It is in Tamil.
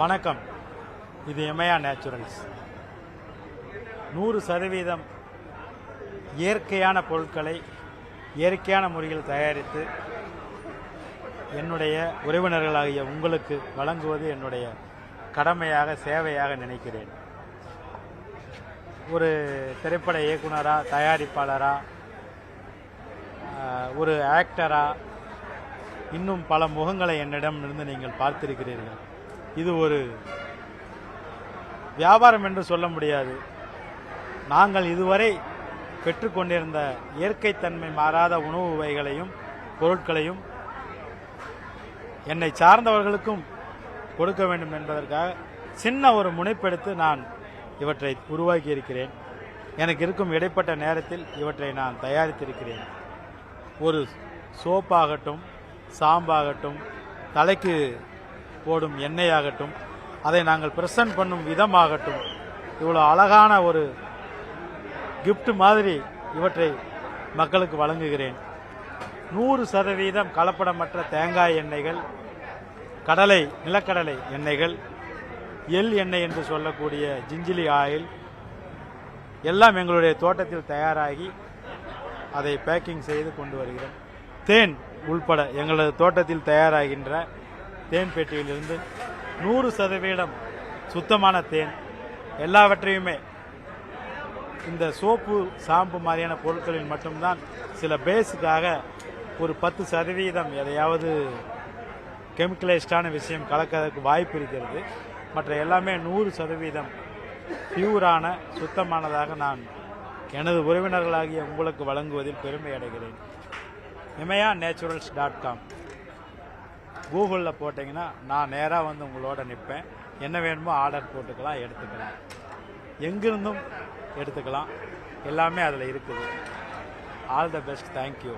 வணக்கம். இது எமயா நேச்சுரல்ஸ். 100% இயற்கையான பொருட்களை இயற்கையான முறையில் தயாரித்து என்னுடைய உறவினர்களாகிய உங்களுக்கு வழங்குவது என்னுடைய கடமையாக, சேவையாக நினைக்கிறேன். ஒரு திரைப்பட இயக்குனரா, தயாரிப்பாளரா, ஒரு ஆக்டரா, இன்னும் பல முகங்களை என்னிடம் இருந்து நீங்கள் பார்த்திருக்கிறீர்கள். இது ஒரு வியாபாரம் என்று சொல்ல முடியாது. நாங்கள் இதுவரை பெற்றுக்கொண்டிருந்த இயற்கைத்தன்மை மாறாத உணவு வகைகளையும் பொருட்களையும் என்னை சார்ந்தவர்களுக்கும் கொடுக்க வேண்டும் என்பதற்காக சின்ன ஒரு முனைப்பெடுத்து நான் இவற்றை உருவாக்கி இருக்கிறேன். எனக்கு இருக்கும் இடைப்பட்ட நேரத்தில் இவற்றை நான் தயாரித்திருக்கிறேன். ஒரு சோப்பாகட்டும், சாம்பாகட்டும், தலைக்கு போடும் எண்ணெயாகட்டும், அதை நாங்கள் பிரசன்ட் பண்ணும் விதமாகட்டும், இவ்வளோ அழகான ஒரு கிஃப்ட் மாதிரி இவற்றை மக்களுக்கு வழங்குகிறேன். 100% கலப்படமற்ற தேங்காய் எண்ணெய்கள், நிலக்கடலை எண்ணெய்கள், எள் எண்ணெய் என்று சொல்லக்கூடிய ஜிஞ்சிலி ஆயில் எல்லாம் எங்களுடைய தோட்டத்தில் தயாராகி அதை பேக்கிங் செய்து கொண்டு வருகிறோம். தேன் உள்பட எங்களது தோட்டத்தில் தயாராகின்ற தேன் பெட்டியிலிருந்து 100% சுத்தமான தேன் எல்லாவற்றையுமே இந்த சோப்பு, சாம்பு மாதிரியான பொருட்களில் மட்டும்தான் சில பேஸுக்காக ஒரு 10% எதையாவது கெமிக்கலைஸ்டான விஷயம் கலக்கிறதுக்கு வாய்ப்பு இருக்கிறது. மற்ற எல்லாமே 100% பியூரான சுத்தமானதாக நான் எனது உறவினர்களாகிய உங்களுக்கு வழங்குவதில் பெருமை அடைகிறேன். emeyaNaturals.com கூகுளில் போட்டிங்கன்னா நான் நேராக வந்து உங்களோட நிற்பேன். என்ன வேணுமோ ஆர்டர் போட்டுக்கலாம், எடுத்துக்கலாம். எங்கிருந்தும் எடுத்துக்கலாம். எல்லாமே அதில் இருக்குது. All the best. தேங்க்யூ.